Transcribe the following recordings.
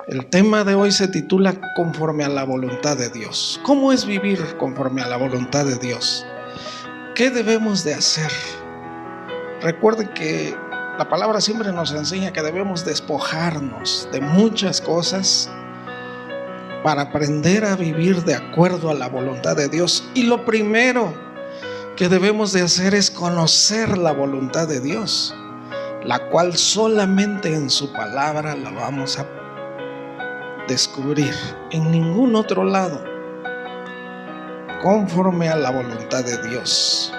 El tema de hoy se titula Conforme a la voluntad de Dios. ¿Cómo es vivir conforme a la voluntad de Dios? ¿Qué debemos de hacer? Recuerden que la palabra siempre nos enseña que debemos despojarnos de muchas cosas para aprender a vivir de acuerdo a la voluntad de Dios. Y lo primero que debemos de hacer es conocer la voluntad de Dios, la cual solamente en su palabra la vamos a descubrir, en ningún otro lado, conforme a la voluntad de Dios.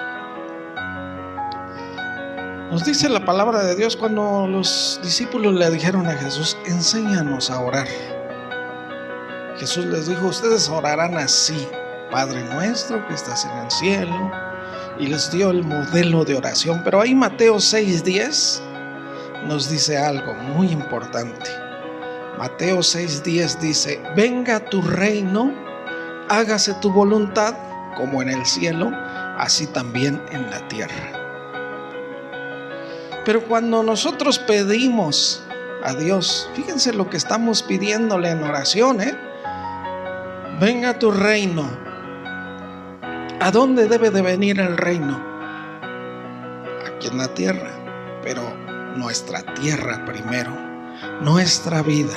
Nos dice la palabra de Dios cuando los discípulos le dijeron a Jesús: enséñanos a orar. Jesús les dijo: ustedes orarán así: Padre nuestro que estás en el cielo, y les dio el modelo de oración. Pero ahí Mateo 6:10 nos dice algo muy importante. Mateo 6:10 dice: venga tu reino, hágase tu voluntad como en el cielo, así también en la tierra. Pero cuando nosotros pedimos a Dios, fíjense lo que estamos pidiéndole en oración, venga tu reino. ¿A dónde debe de venir el reino? Aquí en la tierra, pero nuestra tierra primero, nuestra vida.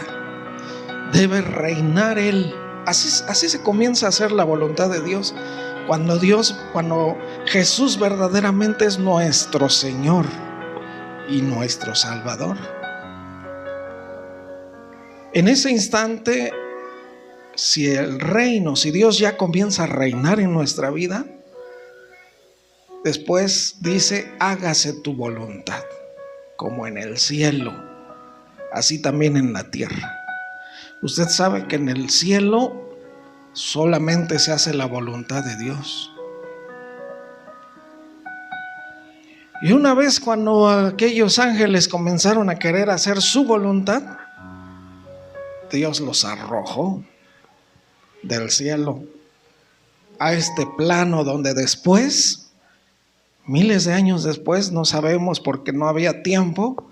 Debe reinar Él. Así se comienza a hacer la voluntad de Dios. Cuando Jesús verdaderamente es nuestro Señor y nuestro Salvador. En ese instante, si Dios ya comienza a reinar en nuestra vida, después dice: hágase tu voluntad, como en el cielo, así también en la tierra. Usted sabe que en el cielo solamente se hace la voluntad de Dios. Y una vez cuando aquellos ángeles comenzaron a querer hacer su voluntad, Dios los arrojó del cielo a este plano donde después, miles de años después, no sabemos porque no había tiempo,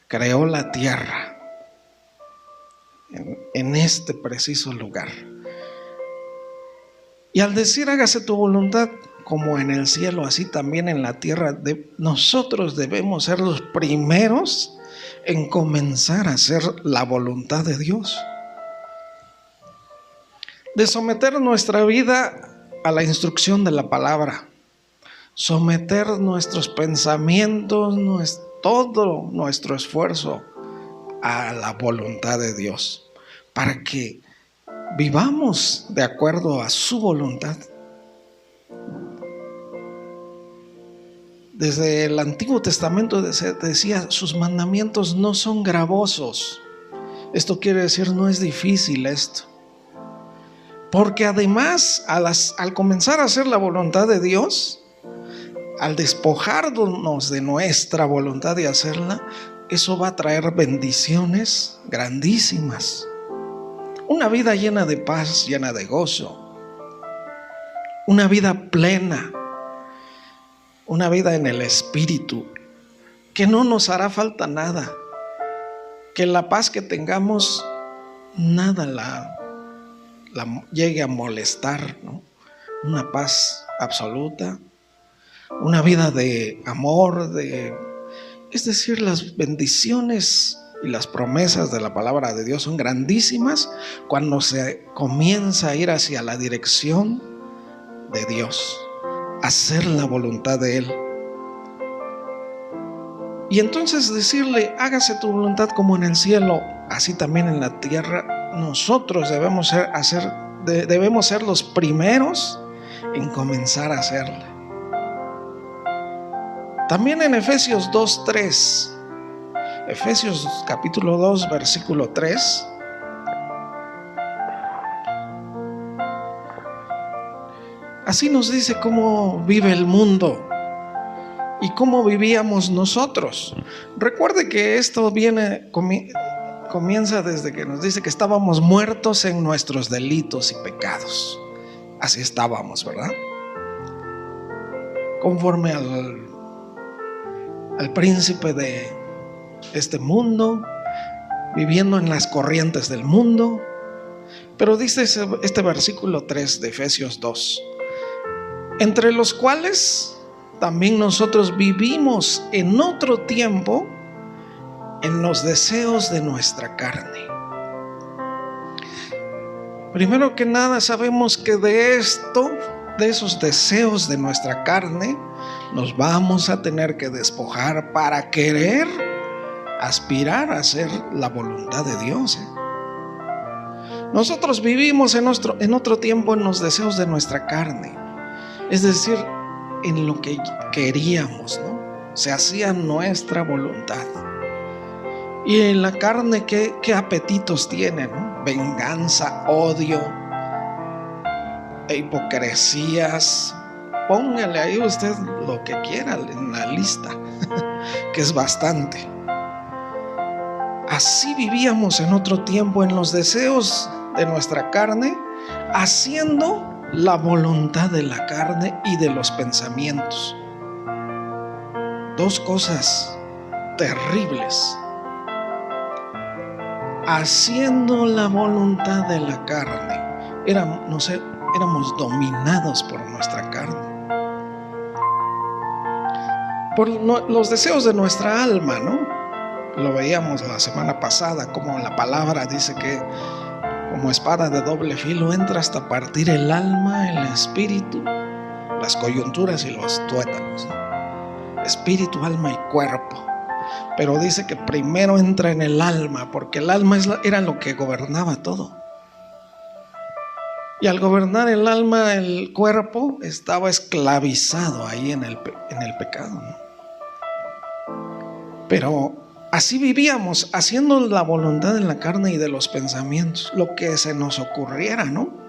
creó la tierra en este preciso lugar. Y al decir hágase tu voluntad como en el cielo, así también en la tierra, nosotros debemos ser los primeros en comenzar a hacer la voluntad de Dios, de someter nuestra vida a la instrucción de la palabra, someter nuestros pensamientos, todo nuestro esfuerzo a la voluntad de Dios, para que vivamos de acuerdo a su voluntad. Desde el Antiguo Testamento decía: sus mandamientos no son gravosos. Esto quiere decir, no es difícil esto. Porque además, al comenzar a hacer la voluntad de Dios, al despojarnos de nuestra voluntad y hacerla, eso va a traer bendiciones grandísimas. Una vida llena de paz, llena de gozo. Una vida plena. Una vida en el Espíritu, que no nos hará falta nada, que la paz que tengamos nada la llegue a molestar, ¿no? Una paz absoluta, una vida de amor, es decir, las bendiciones y las promesas de la palabra de Dios son grandísimas cuando se comienza a ir hacia la dirección de Dios, hacer la voluntad de Él. Y entonces decirle: hágase tu voluntad como en el cielo, así también en la tierra. Nosotros debemos ser los primeros en comenzar a hacerla. También en Efesios 2:3, Efesios capítulo 2 versículo 3, así nos dice cómo vive el mundo y cómo vivíamos nosotros. Recuerde que esto comienza desde que nos dice que estábamos muertos en nuestros delitos y pecados. Así estábamos, ¿verdad? Conforme al príncipe de este mundo, viviendo en las corrientes del mundo. Pero dice este versículo 3 de Efesios 2, entre los cuales también nosotros vivimos en otro tiempo en los deseos de nuestra carne. Primero que nada, sabemos que de esos deseos de nuestra carne, nos vamos a tener que despojar para querer aspirar a hacer la voluntad de Dios. Nosotros vivimos en otro tiempo en los deseos de nuestra carne, es decir, en lo que queríamos, ¿no? Se hacía nuestra voluntad. Y en la carne, ¿qué apetitos tiene, ¿no? Venganza, odio, hipocresías. Póngale ahí usted lo que quiera en la lista, que es bastante. Así vivíamos en otro tiempo en los deseos de nuestra carne, haciendo la voluntad de la carne y de los pensamientos. Dos cosas terribles. Haciendo la voluntad de la carne. Éramos dominados por nuestra carne, por los deseos de nuestra alma, ¿no? Lo veíamos la semana pasada, como la palabra dice que como espada de doble filo entra hasta partir el alma, el espíritu, las coyunturas y los tuétanos, ¿no? Espíritu, alma y cuerpo. Pero dice que primero entra en el alma, porque el alma era lo que gobernaba todo. Y al gobernar el alma, el cuerpo estaba esclavizado ahí en el pecado, ¿no? Pero así vivíamos, haciendo la voluntad de la carne y de los pensamientos, lo que se nos ocurriera, ¿no?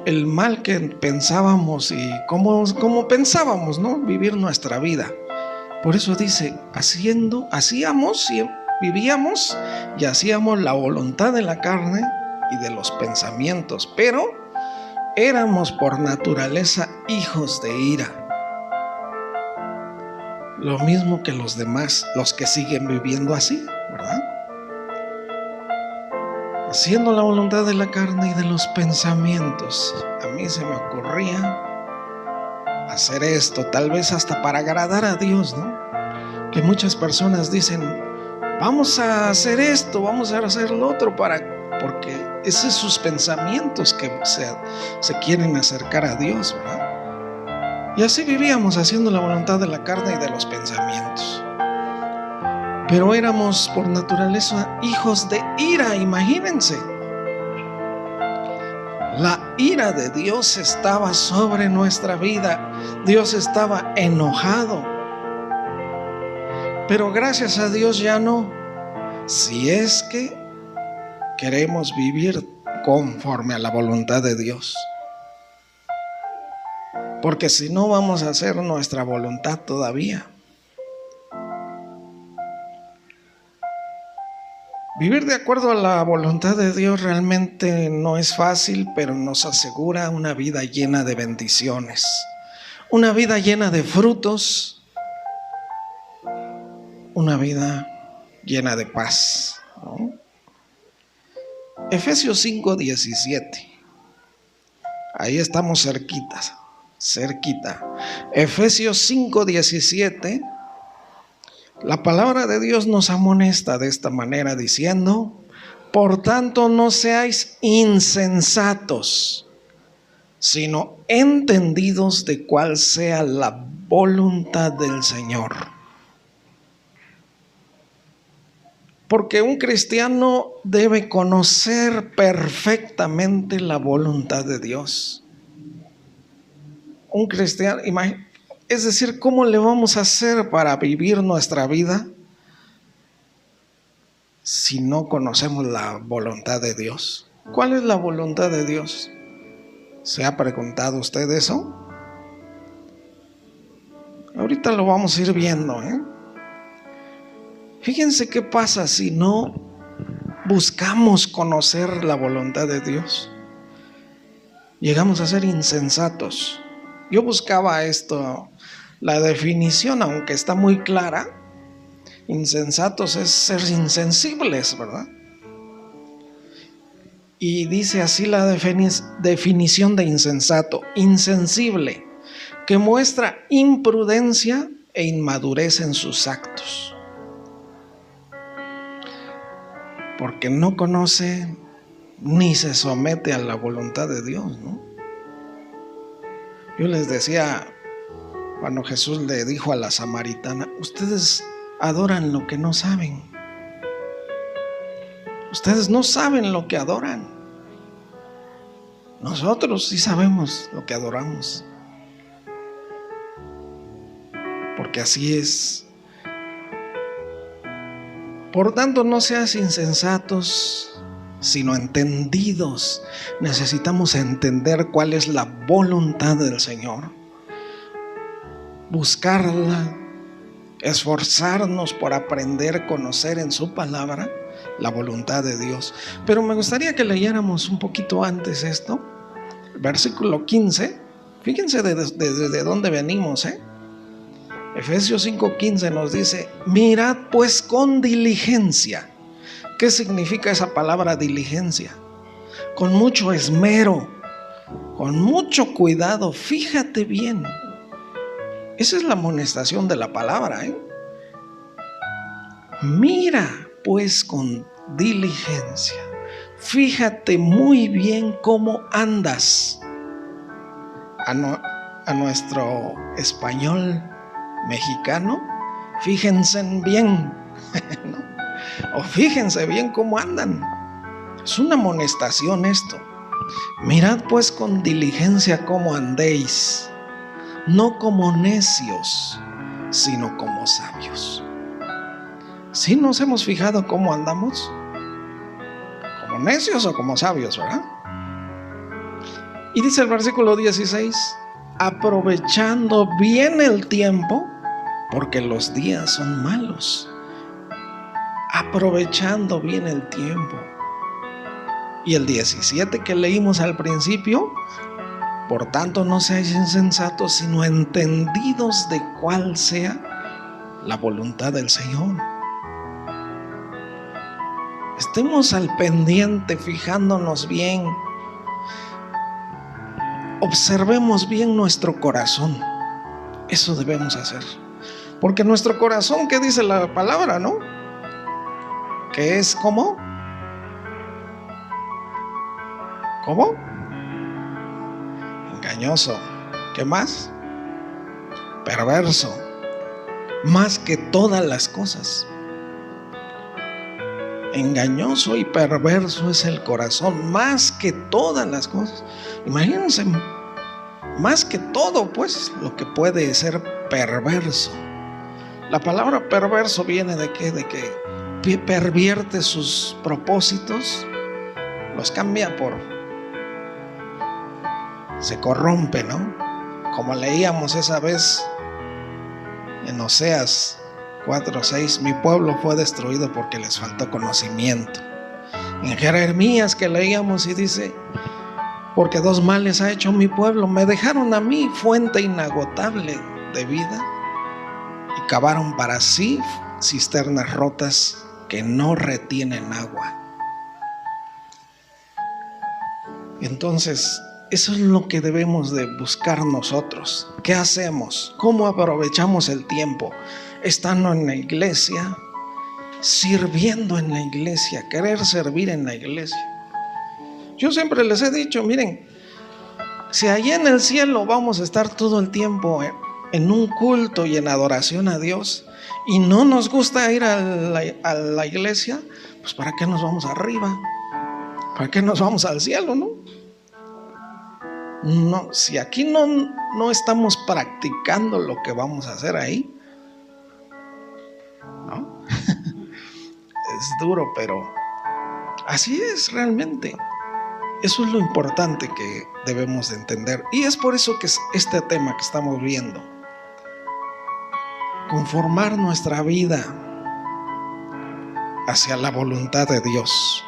El mal que pensábamos y cómo pensábamos, ¿no? Vivir nuestra vida. Por eso dice, vivíamos y hacíamos la voluntad de la carne y de los pensamientos, pero éramos por naturaleza hijos de ira. Lo mismo que los demás, los que siguen viviendo así, ¿verdad? Haciendo la voluntad de la carne y de los pensamientos. A mí se me ocurría hacer esto, tal vez hasta para agradar a Dios, ¿no? Que muchas personas dicen, vamos a hacer esto, vamos a hacer lo otro, porque esos son sus pensamientos que se quieren acercar a Dios, ¿verdad? Y así vivíamos, haciendo la voluntad de la carne y de los pensamientos. Pero éramos por naturaleza hijos de ira, imagínense. La ira de Dios estaba sobre nuestra vida. Dios estaba enojado. Pero gracias a Dios ya no. Si es que queremos vivir conforme a la voluntad de Dios. Porque si no, vamos a hacer nuestra voluntad todavía. Vivir de acuerdo a la voluntad de Dios realmente no es fácil, pero nos asegura una vida llena de bendiciones, una vida llena de frutos, una vida llena de paz, ¿no? Efesios 5:17. Ahí estamos cerquita. Efesios 5:17. La palabra de Dios nos amonesta de esta manera diciendo: por tanto no seáis insensatos, sino entendidos de cuál sea la voluntad del Señor. Porque un cristiano debe conocer perfectamente la voluntad de Dios. Un cristiano, es decir, ¿cómo le vamos a hacer para vivir nuestra vida si no conocemos la voluntad de Dios? ¿Cuál es la voluntad de Dios? ¿Se ha preguntado usted eso? Ahorita lo vamos a ir viendo, ¿eh? Fíjense qué pasa si no buscamos conocer la voluntad de Dios. Llegamos a ser insensatos. Yo buscaba esto, la definición, aunque está muy clara, Insensatos es ser insensibles, ¿verdad? Y dice así la definición de insensato: insensible, que muestra imprudencia e inmadurez en sus actos, porque no conoce ni se somete a la voluntad de Dios, ¿no? Yo les decía, cuando Jesús le dijo a la samaritana: ustedes adoran lo que no saben. Ustedes no saben lo que adoran. Nosotros sí sabemos lo que adoramos, porque así es. Por tanto, no seas insensatos, sino entendidos. Necesitamos entender cuál es la voluntad del Señor, buscarla, esforzarnos por aprender, conocer en su palabra la voluntad de Dios. Pero me gustaría que leyéramos un poquito antes esto, versículo 15. Fíjense de dónde venimos, Efesios 5:15 nos dice: mirad pues con diligencia. ¿Qué significa esa palabra diligencia? Con mucho esmero, con mucho cuidado. Fíjate bien. Esa es la amonestación de la palabra, Mira pues con diligencia. Fíjate muy bien cómo andas. A nuestro español mexicano, fíjense bien, ¿no? O fíjense bien cómo andan. Es una amonestación esto. Mirad pues con diligencia cómo andéis, no como necios, sino como sabios. ¿Sí nos hemos fijado cómo andamos? ¿Como necios o como sabios, verdad? Y dice el versículo 16: aprovechando bien el tiempo, porque los días son malos. Aprovechando bien el tiempo. Y el 17 que leímos al principio: por tanto no seáis insensatos, sino entendidos de cuál sea la voluntad del Señor. Estemos al pendiente, fijándonos bien. Observemos bien nuestro corazón. Eso debemos hacer. Porque nuestro corazón, ¿qué dice la palabra, no? Que es ¿cómo? ¿Cómo? Engañoso. ¿Qué más? Perverso. Más que todas las cosas. Engañoso y perverso es el corazón, más que todas las cosas. Imagínense, más que todo, pues, lo que puede ser perverso. La palabra perverso viene de qué? De que pervierte sus propósitos, los cambia por... se corrompe, ¿no? Como leíamos esa vez en Oseas 4:6, mi pueblo fue destruido porque les faltó conocimiento. En Jeremías que leíamos y dice: porque dos males ha hecho mi pueblo, me dejaron a mí fuente inagotable de vida y cavaron para sí cisternas rotas que no retienen agua. Entonces, eso es lo que debemos de buscar nosotros. ¿Qué hacemos? ¿Cómo aprovechamos el tiempo? Estando en la iglesia, sirviendo en la iglesia, querer servir en la iglesia. Yo siempre les he dicho, miren, si allá en el cielo vamos a estar todo el tiempo en un culto y en adoración a Dios, y no nos gusta ir a la iglesia, pues ¿para qué nos vamos arriba? ¿Para qué nos vamos al cielo, no? No, si aquí no estamos practicando lo que vamos a hacer ahí, ¿no? Es duro, pero así es realmente. Eso es lo importante que debemos de entender. Y es por eso que es este tema que estamos viendo. Conformar nuestra vida hacia la voluntad de Dios.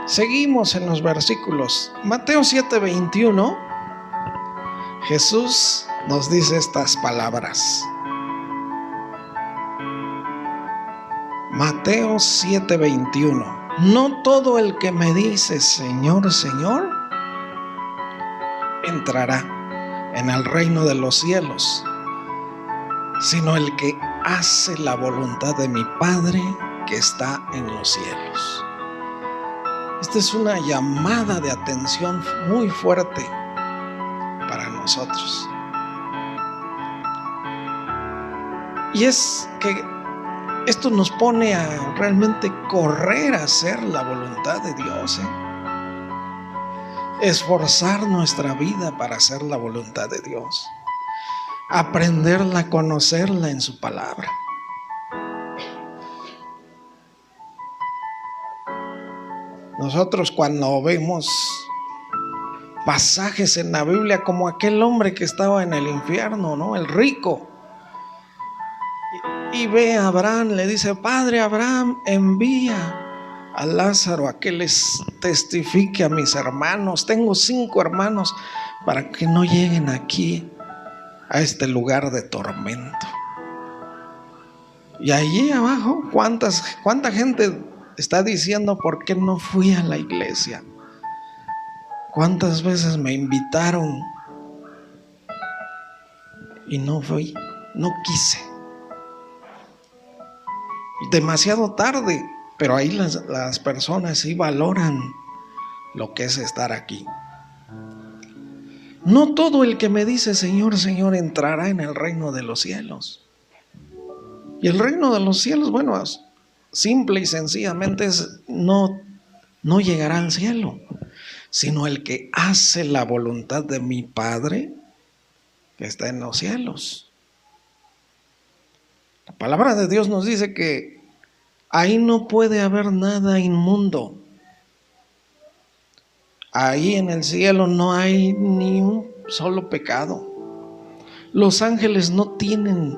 Seguimos en los versículos. Mateo 7:21. Jesús nos dice estas palabras: Mateo 7:21. No todo el que me dice Señor, Señor, entrará en el reino de los cielos, sino el que hace la voluntad de mi Padre que está en los cielos. Esta es una llamada de atención muy fuerte para nosotros. Y es que esto nos pone a realmente correr a hacer la voluntad de Dios, esforzar nuestra vida para hacer la voluntad de Dios, aprenderla, conocerla en su palabra. Nosotros cuando vemos pasajes en la Biblia como aquel hombre que estaba en el infierno, ¿no? El rico, y ve a Abraham, le dice: Padre Abraham, envía a Lázaro a que les testifique a mis hermanos. Tengo 5 hermanos, para que no lleguen aquí a este lugar de tormento. Y allí abajo, ¿cuánta gente está diciendo por qué no fui a la iglesia? ¿Cuántas veces me invitaron y no fui? No quise. Demasiado tarde, pero ahí las personas sí valoran lo que es estar aquí. No todo el que me dice Señor, Señor entrará en el reino de los cielos. Y el reino de los cielos, bueno, simple y sencillamente es no llegará al cielo, sino el que hace la voluntad de mi Padre que está en los cielos. La palabra de Dios nos dice que ahí no puede haber nada inmundo. Ahí en el cielo no hay ni un solo pecado. Los ángeles no tienen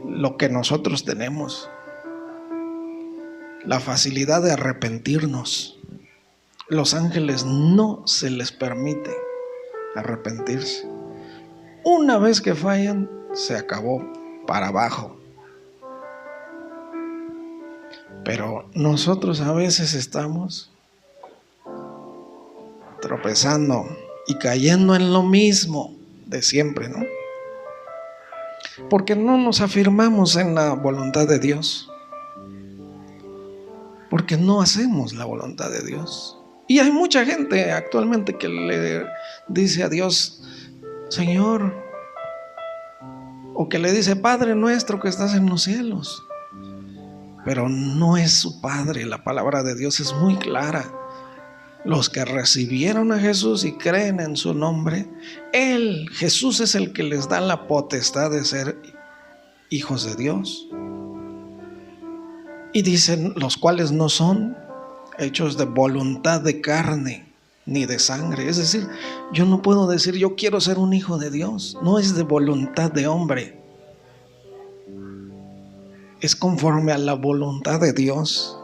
lo que nosotros tenemos, la facilidad de arrepentirnos. Los ángeles no se les permite arrepentirse. Una vez que fallan, se acabó, para abajo. Pero nosotros a veces estamos tropezando y cayendo en lo mismo de siempre, ¿no? Porque no nos afirmamos en la voluntad de Dios, porque no hacemos la voluntad de Dios. Y hay mucha gente actualmente que le dice a Dios Señor, o que le dice Padre nuestro que estás en los cielos, pero no es su Padre. La palabra de Dios es muy clara. Los que recibieron a Jesús y creen en su nombre, Jesús es el que les da la potestad de ser hijos de Dios. Y dicen, los cuales no son hechos de voluntad de carne ni de sangre. Es decir, yo no puedo decir yo quiero ser un hijo de Dios. No es de voluntad de hombre, es conforme a la voluntad de Dios.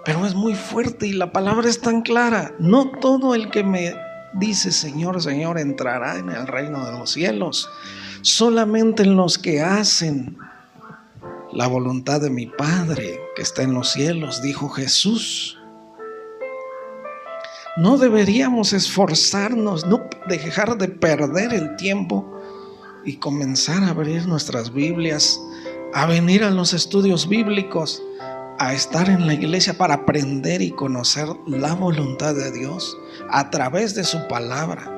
Pero es muy fuerte y la palabra es tan clara. No todo el que me dice Señor, Señor entrará en el reino de los cielos, solamente los que hacen la voluntad de mi Padre que está en los cielos, dijo Jesús. No deberíamos esforzarnos, no dejar de perder el tiempo y comenzar a abrir nuestras Biblias, a venir a los estudios bíblicos, a estar en la iglesia para aprender y conocer la voluntad de Dios a través de su palabra.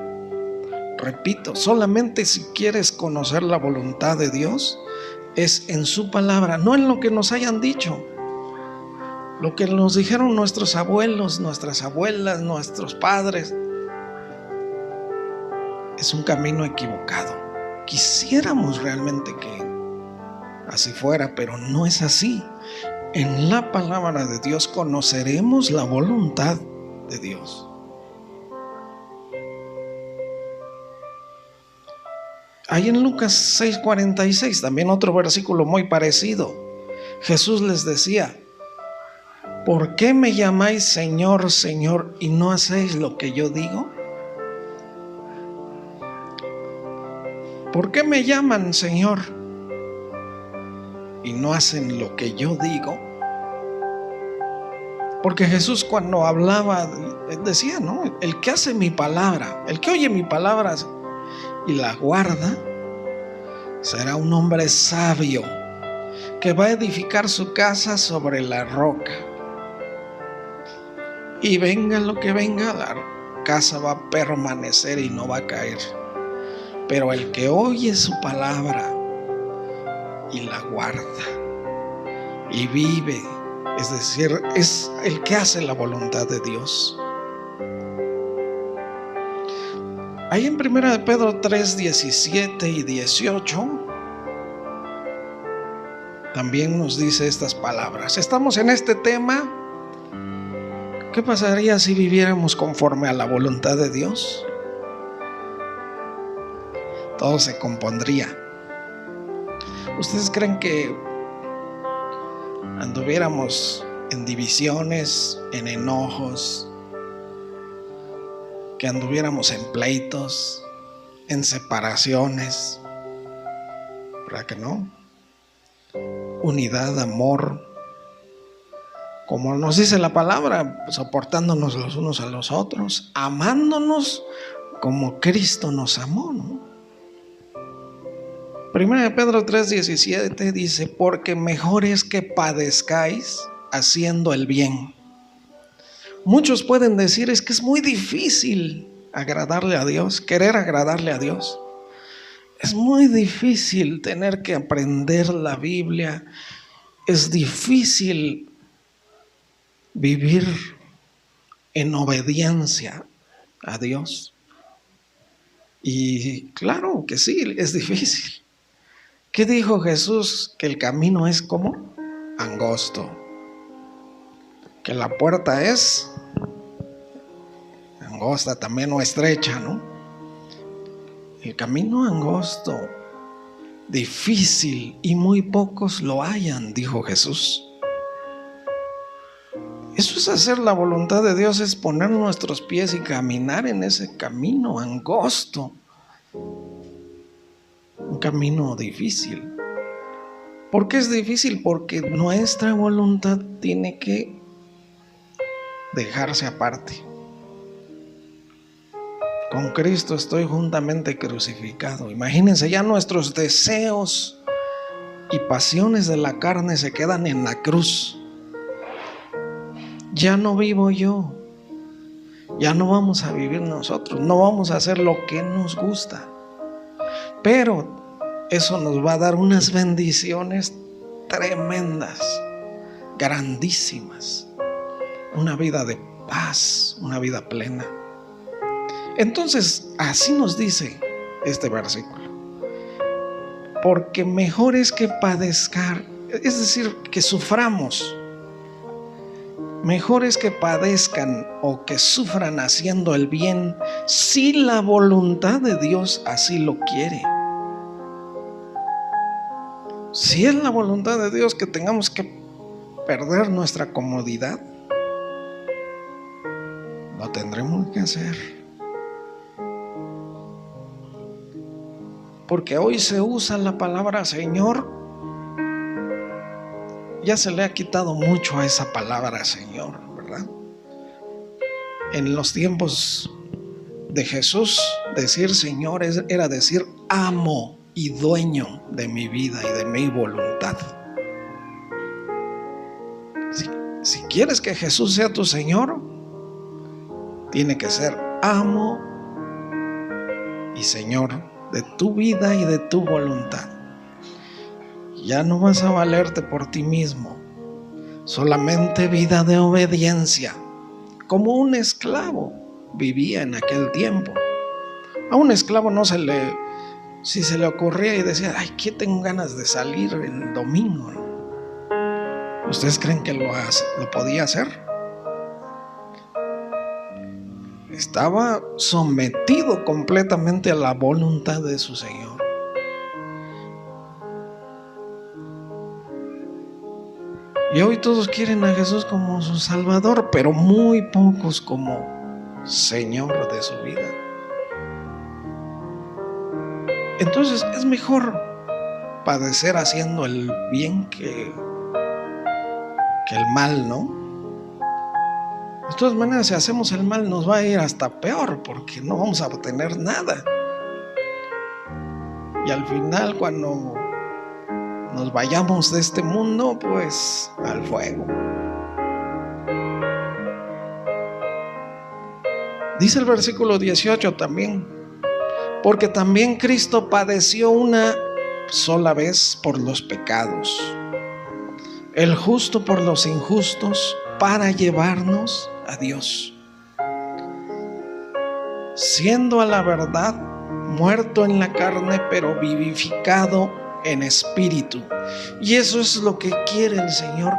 Repito, solamente si quieres conocer la voluntad de Dios es en su palabra, no en lo que nos hayan dicho. Lo que nos dijeron nuestros abuelos, nuestras abuelas, nuestros padres, es un camino equivocado. Quisiéramos realmente que así fuera, pero no es así. En la palabra de Dios conoceremos la voluntad de Dios. Ahí en Lucas 6:46, también otro versículo muy parecido, Jesús les decía: ¿por qué me llamáis Señor, Señor, y no hacéis lo que yo digo? ¿Por qué me llaman Señor? y no hacen lo que yo digo. Porque Jesús cuando hablaba decía, ¿no? El que hace mi palabra, el que oye mi palabra y la guarda, será un hombre sabio que va a edificar su casa sobre la roca. Y venga lo que venga, la casa va a permanecer y no va a caer. Pero el que oye su palabra y la guarda y vive, es decir, es el que hace la voluntad de Dios. Ahí en 1 de Pedro 3, 17 y 18 también nos dice estas palabras. Estamos en este tema. ¿Qué pasaría si viviéramos conforme a la voluntad de Dios? Todo se compondría. ¿Ustedes creen que anduviéramos en divisiones, en enojos, que anduviéramos en pleitos, en separaciones? ¿Verdad que no? Unidad, amor, como nos dice la palabra, soportándonos los unos a los otros, amándonos como Cristo nos amó, ¿no? 1 de Pedro 3:17 dice: porque mejor es que padezcáis haciendo el bien. Muchos pueden decir: es que es muy difícil agradarle a Dios, querer agradarle a Dios. Es muy difícil tener que aprender la Biblia. Es difícil vivir en obediencia a Dios. Y claro que sí, es difícil. ¿Qué dijo Jesús? Que el camino es como angosto, que la puerta es angosta también, o estrecha, ¿no? El camino angosto, difícil, y muy pocos lo hallan, dijo Jesús. Eso es hacer la voluntad de Dios, es poner nuestros pies y caminar en ese camino angosto. Un camino difícil. ¿Por qué es difícil? Porque nuestra voluntad tiene que dejarse aparte. Con Cristo estoy juntamente crucificado. Imagínense, ya nuestros deseos y pasiones de la carne se quedan en la cruz. Ya no vivo yo. Ya no vamos a vivir nosotros. No vamos a hacer lo que nos gusta. Pero eso nos va a dar unas bendiciones tremendas, grandísimas. Una vida de paz, una vida plena. Entonces, así nos dice este versículo. Porque mejor es que padezcar, es decir, que suframos. Mejor es que padezcan o que sufran haciendo el bien, si la voluntad de Dios así lo quiere. Si es la voluntad de Dios que tengamos que perder nuestra comodidad, lo tendremos que hacer. Porque hoy se usa la palabra Señor. Ya se le ha quitado mucho a esa palabra Señor, ¿verdad? En los tiempos de Jesús, decir Señor era decir amo y dueño de mi vida y de mi voluntad. Si quieres que Jesús sea tu Señor, tiene que ser amo y Señor de tu vida y de tu voluntad. Ya no vas a valerte por ti mismo, solamente vida de obediencia, como un esclavo vivía en aquel tiempo. A un esclavo no si se le ocurría y decía: ay, que tengo ganas de salir el domingo, ¿no? ¿Ustedes creen que lo podía hacer? Estaba sometido completamente a la voluntad de su Señor. Y hoy todos quieren a Jesús como su Salvador, pero muy pocos como Señor de su vida. Entonces es mejor padecer haciendo el bien que el mal, ¿no? De todas maneras, si hacemos el mal nos va a ir hasta peor, porque no vamos a obtener nada. Y al final, cuando nos vayamos de este mundo, pues al fuego. Dice el versículo 18 también: porque también Cristo padeció una sola vez por los pecados, el justo por los injustos, para llevarnos a Dios, siendo a la verdad muerto en la carne, pero vivificado en espíritu. Y eso es lo que quiere el Señor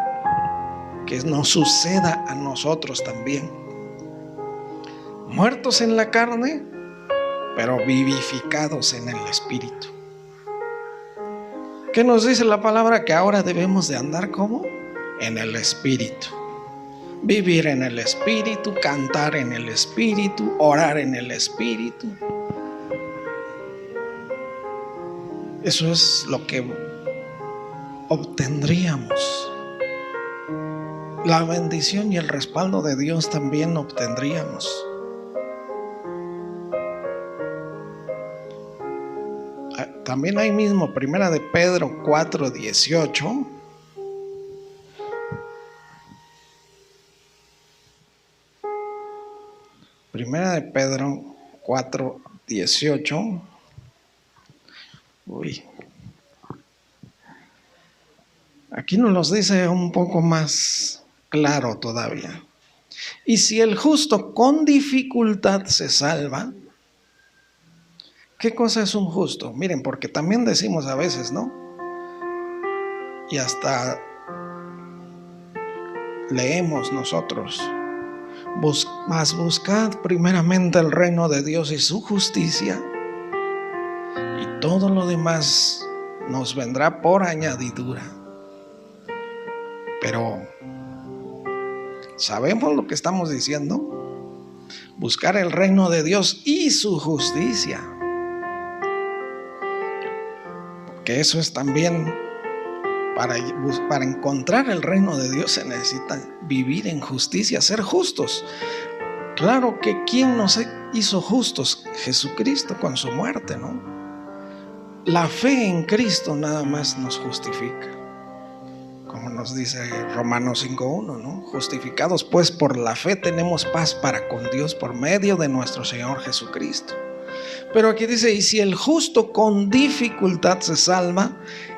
que nos suceda a nosotros también. Muertos en la carne, pero vivificados en el espíritu. ¿Qué nos dice la palabra? Que ahora debemos de andar como en el espíritu, vivir en el espíritu, cantar en el espíritu, orar en el espíritu. Eso es lo que obtendríamos. La bendición y el respaldo de Dios también obtendríamos. También ahí mismo, Primera de Pedro 4:18. Primera de Pedro 4:18. Aquí nos los dice un poco más claro todavía. Y si el justo con dificultad se salva. ¿Qué cosa es un justo? Miren, porque también decimos a veces, ¿no? Y hasta leemos nosotros: mas buscad primeramente el reino de Dios y su justicia, y todo lo demás nos vendrá por añadidura. Pero ¿sabemos lo que estamos diciendo? Buscar el reino de Dios y su justicia. Que eso es también, para encontrar el reino de Dios se necesita vivir en justicia, ser justos. Claro que ¿quién nos hizo justos? Jesucristo con su muerte, ¿no? La fe en Cristo nada más nos justifica, como nos dice Romanos 5:1, ¿no? Justificados pues por la fe tenemos paz para con Dios por medio de nuestro Señor Jesucristo. Pero aquí dice: y si el justo con dificultad se salva,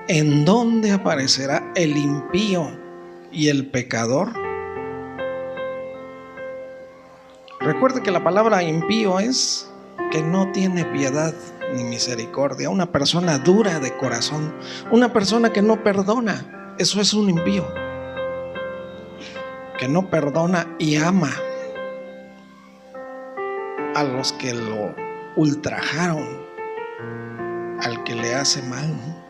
¿en dónde aparecerá el impío y el pecador? Recuerde que la palabra impío es que no tiene piedad ni misericordia, una persona dura de corazón, una persona que no perdona. Eso es un impío, que no perdona y ama a los que lo ultrajaron, al que le hace mal, ¿no?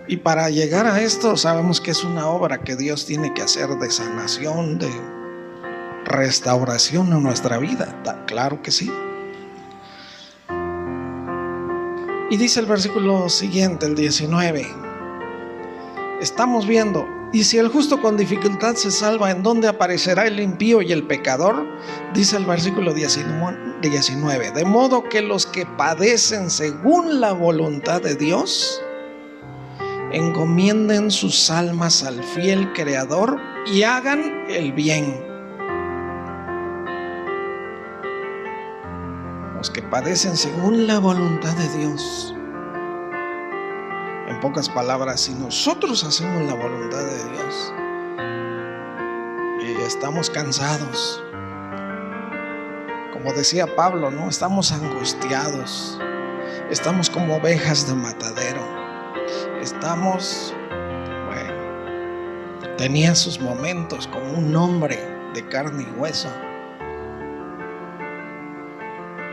Y para llegar a esto sabemos que es una obra que Dios tiene que hacer de sanación, de restauración en nuestra vida. Claro que sí. Y dice el versículo siguiente, el 19. Estamos viendo: y si el justo con dificultad se salva, ¿en dónde aparecerá el impío y el pecador? Dice el versículo 19: de modo que los que padecen según la voluntad de Dios encomienden sus almas al fiel Creador y hagan el bien. Los que padecen según la voluntad de Dios. En pocas palabras, si nosotros hacemos la voluntad de Dios y estamos cansados, como decía Pablo, ¿no? Estamos angustiados, estamos como ovejas de matadero, estamos, tenía sus momentos como un hombre de carne y hueso,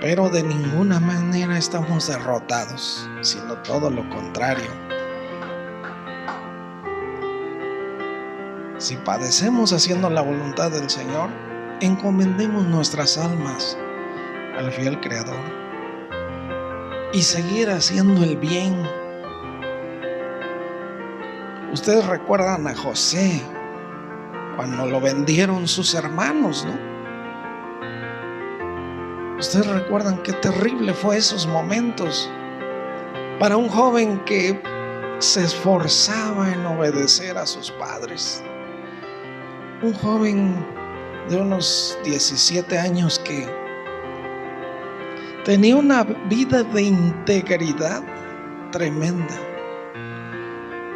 pero de ninguna manera estamos derrotados, sino todo lo contrario. Si padecemos haciendo la voluntad del Señor, encomendemos nuestras almas al fiel Creador. y seguir haciendo el bien. Ustedes recuerdan a José cuando lo vendieron sus hermanos, ¿no? Ustedes recuerdan qué terrible fue esos momentos para un joven que se esforzaba en obedecer a sus padres. Un joven de unos 17 años que tenía una vida de integridad tremenda.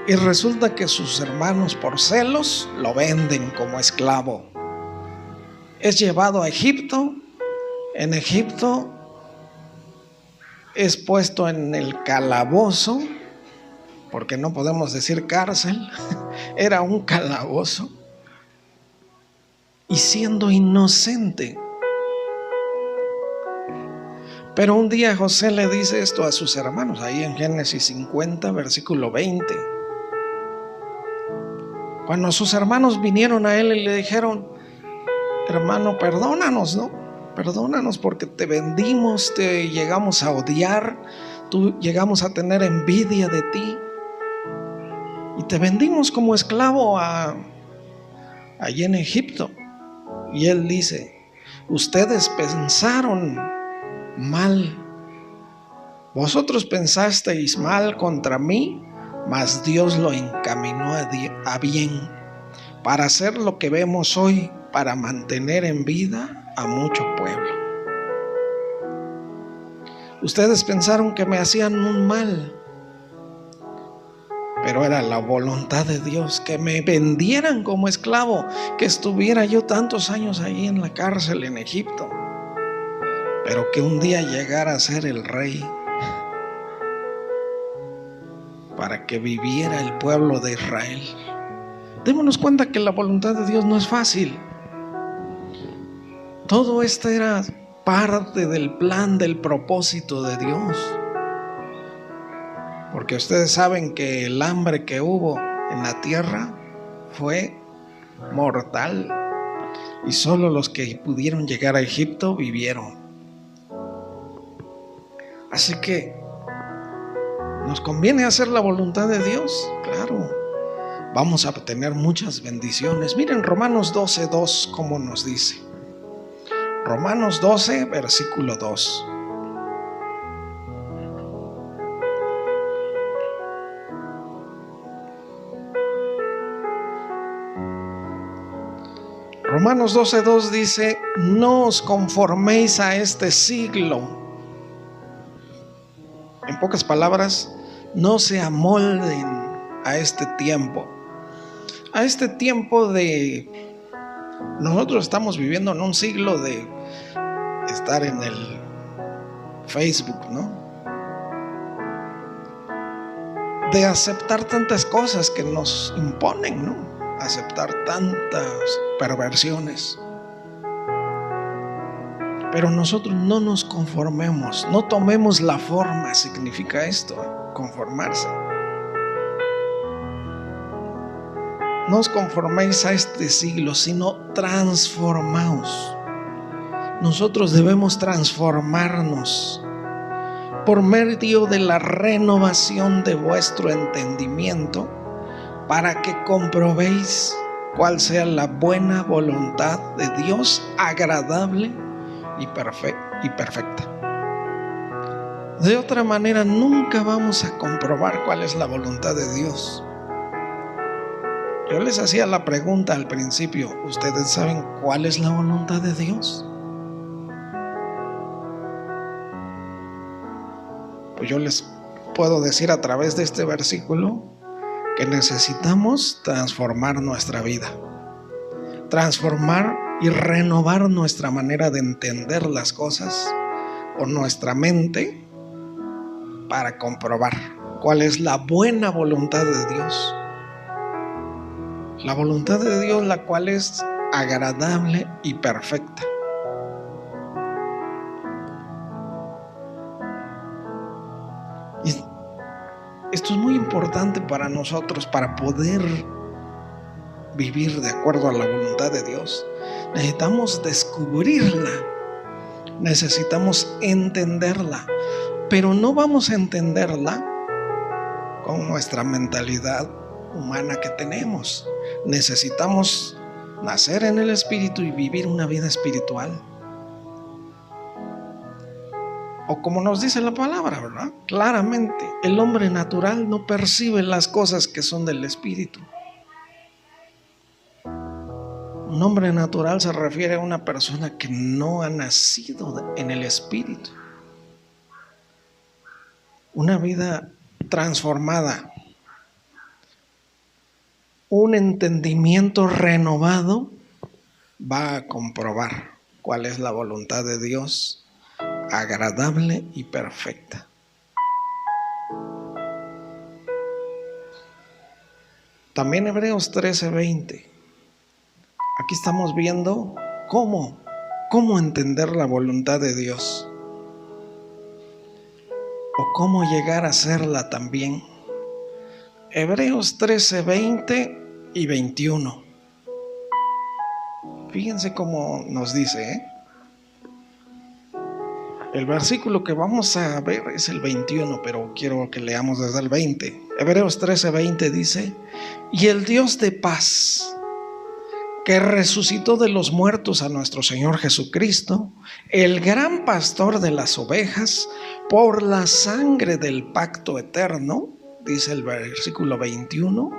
Y resulta que sus hermanos, por celos, lo venden como esclavo. Es llevado a Egipto. En Egipto es puesto en el calabozo, porque no podemos decir cárcel, era un calabozo. Y siendo inocente. Pero un día José le dice esto a sus hermanos, ahí en Génesis 50, versículo 20. Cuando sus hermanos vinieron a él y le dijeron: hermano, perdónanos, ¿no? Perdónanos porque te vendimos, te llegamos a odiar, llegamos a tener envidia de ti y te vendimos como esclavo allí en Egipto. Y él dice: ustedes pensaron mal, vosotros pensasteis mal contra mí, mas Dios lo encaminó a bien, para hacer lo que vemos hoy, para mantener en vida a mucho pueblo. Ustedes pensaron que me hacían un mal, pero era la voluntad de Dios que me vendieran como esclavo, que estuviera yo tantos años ahí en la cárcel en Egipto, pero que un día llegara a ser el rey, para que viviera el pueblo de Israel. Démonos cuenta que la voluntad de Dios no es fácil. Todo esto era parte del plan, del propósito de Dios. Porque ustedes saben que el hambre que hubo en la tierra fue mortal. Y solo los que pudieron llegar a Egipto vivieron. Así que nos conviene hacer la voluntad de Dios, claro. Vamos a obtener muchas bendiciones. Miren Romanos 12:2 cómo nos dice. Romanos 12, versículo 2. Romanos 12:2 dice: no os conforméis a este siglo. En pocas palabras, no se amolden a este tiempo. A este tiempo de... Nosotros estamos viviendo en un siglo de estar en el Facebook, ¿no? De aceptar tantas cosas que nos imponen, ¿no? Aceptar tantas perversiones. Pero nosotros no nos conformemos, no tomemos la forma, significa esto, conformarse. No os conforméis a este siglo, sino transformaos. Nosotros debemos transformarnos por medio de la renovación de vuestro entendimiento, para que comprobéis cuál sea la buena voluntad de Dios, agradable y perfecta. De otra manera, nunca vamos a comprobar cuál es la voluntad de Dios. Yo les hacía la pregunta al principio: ¿ustedes saben cuál es la voluntad de Dios? Pues yo les puedo decir a través de este versículo que necesitamos transformar nuestra vida, transformar y renovar nuestra manera de entender las cosas o nuestra mente, para comprobar cuál es la buena voluntad de Dios. La voluntad de Dios, la cual es agradable y perfecta. Y esto es muy importante para nosotros, para poder vivir de acuerdo a la voluntad de Dios. Necesitamos descubrirla, necesitamos entenderla. pero no vamos a entenderla con nuestra mentalidad humana que tenemos. Necesitamos nacer en el Espíritu y vivir una vida espiritual. O como nos dice la palabra, ¿verdad? Claramente, el hombre natural no percibe las cosas que son del Espíritu. Un hombre natural se refiere a una persona que no ha nacido en el Espíritu. Una vida transformada, un entendimiento renovado va a comprobar cuál es la voluntad de Dios, agradable y perfecta. También Hebreos 13:20. Aquí estamos viendo cómo entender la voluntad de Dios o cómo llegar a hacerla también. Hebreos 13:20 y 21. Fíjense cómo nos dice, El versículo que vamos a ver es el 21, pero quiero que leamos desde el 20. Hebreos 13:20 dice: y el Dios de paz, que resucitó de los muertos a nuestro Señor Jesucristo, el gran pastor de las ovejas, por la sangre del pacto eterno, dice el versículo 21,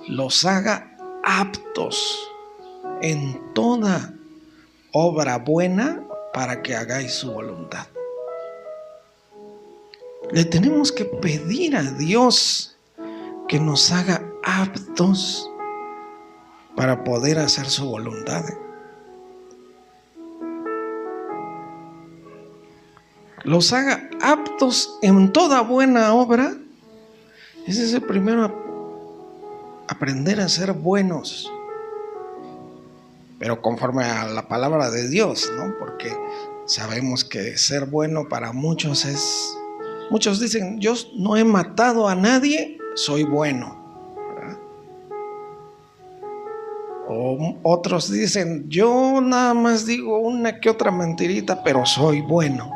los haga aptos en toda obra buena para que hagáis su voluntad. Le tenemos que pedir a Dios que nos haga aptos para poder hacer su voluntad. Los haga aptos en toda buena obra. Ese es el primero, aprender a ser buenos, pero conforme a la palabra de Dios, ¿no? Porque sabemos que ser bueno para muchos es... Muchos dicen: yo no he matado a nadie, soy bueno. O otros dicen: yo nada más digo una que otra mentirita, pero soy bueno.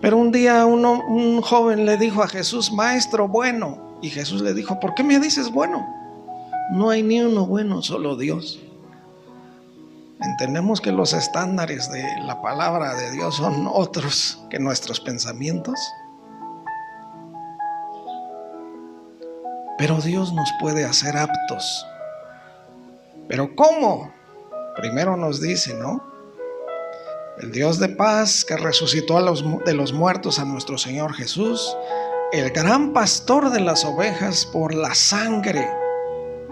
Pero un día un joven le dijo a Jesús: maestro bueno. Y Jesús le dijo: ¿por qué me dices bueno? No hay ni uno bueno, solo Dios. Entendemos que los estándares de la palabra de Dios son otros que nuestros pensamientos. Pero Dios nos puede hacer aptos. ¿Pero cómo? Primero nos dice, ¿no? El Dios de paz, que resucitó de los muertos a nuestro Señor Jesús, el gran pastor de las ovejas, por la sangre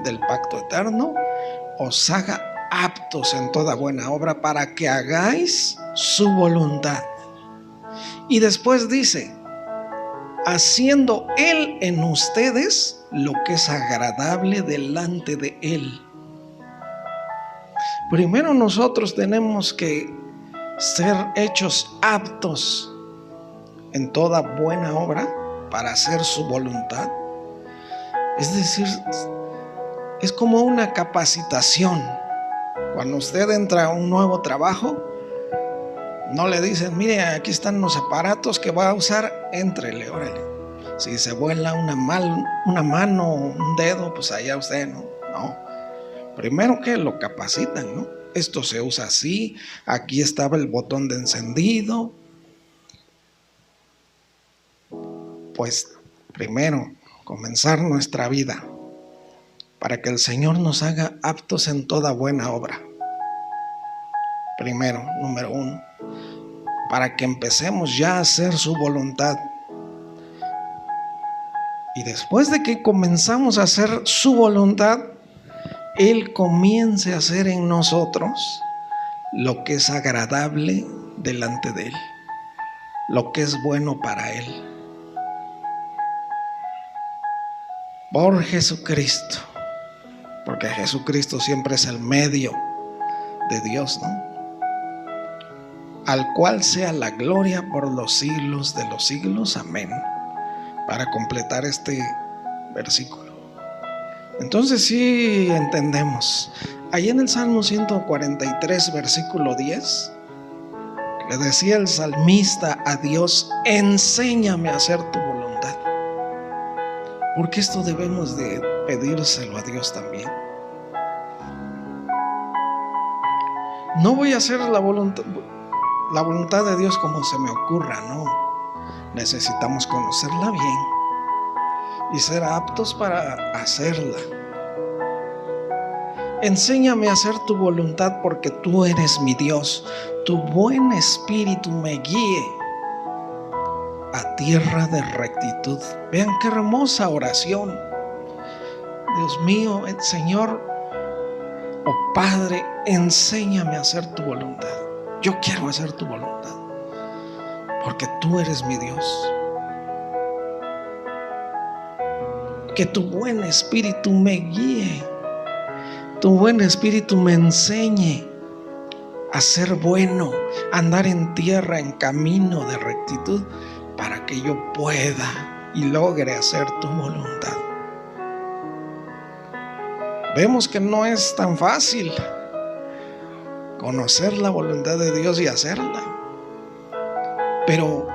del pacto eterno, os haga aptos en toda buena obra para que hagáis su voluntad. Y después dice: haciendo Él en ustedes lo que es agradable delante de Él. Primero nosotros tenemos que ser hechos aptos en toda buena obra para hacer su voluntad. Es decir, es como una capacitación. Cuando usted entra a un nuevo trabajo, no le dicen: mire, aquí están los aparatos que va a usar, éntrele, órale. Si se vuela una mano o un dedo, pues allá usted, ¿no? Primero que lo capacitan, ¿no? Esto se usa así, aquí estaba el botón de encendido. Pues primero, comenzar nuestra vida para que el Señor nos haga aptos en toda buena obra. Primero, número 1, para que empecemos ya a hacer su voluntad. Y después de que comenzamos a hacer su voluntad, Él comience a hacer en nosotros lo que es agradable delante de Él, lo que es bueno para Él. Por Jesucristo, porque Jesucristo siempre es el medio de Dios, ¿no? Al cual sea la gloria por los siglos de los siglos. Amén. Para completar este versículo. Entonces sí entendemos. Ahí en el Salmo 143, versículo 10, Le decía el salmista a Dios: enséñame a hacer tu voluntad. Porque esto debemos de pedírselo a Dios también. No voy a hacer la voluntad de Dios como se me ocurra, no. Necesitamos conocerla bien y ser aptos para hacerla. Enséñame a hacer tu voluntad, porque tú eres mi Dios. Tu buen espíritu me guíe a tierra de rectitud. Vean qué hermosa oración. Dios mío, Señor, oh Padre, enséñame a hacer tu voluntad. Yo quiero hacer tu voluntad, porque tú eres mi Dios. Que tu buen espíritu me guíe, tu buen espíritu me enseñe a ser bueno, a andar en tierra, en camino de rectitud, para que yo pueda y logre hacer tu voluntad. Vemos que no es tan fácil conocer la voluntad de Dios y hacerla, pero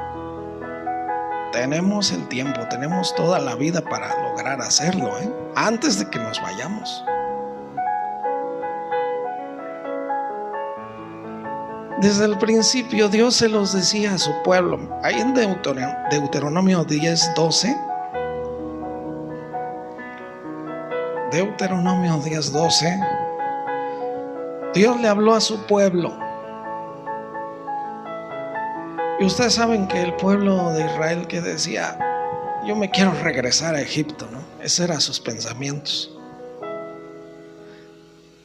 tenemos el tiempo, tenemos toda la vida para lograr hacerlo, antes de que nos vayamos. Desde el principio Dios se los decía a su pueblo. Ahí en Deuteronomio 10:12. Deuteronomio 10:12. Dios le habló a su pueblo. Y ustedes saben que el pueblo de Israel que decía: yo me quiero regresar a Egipto, ¿no? Esos eran sus pensamientos.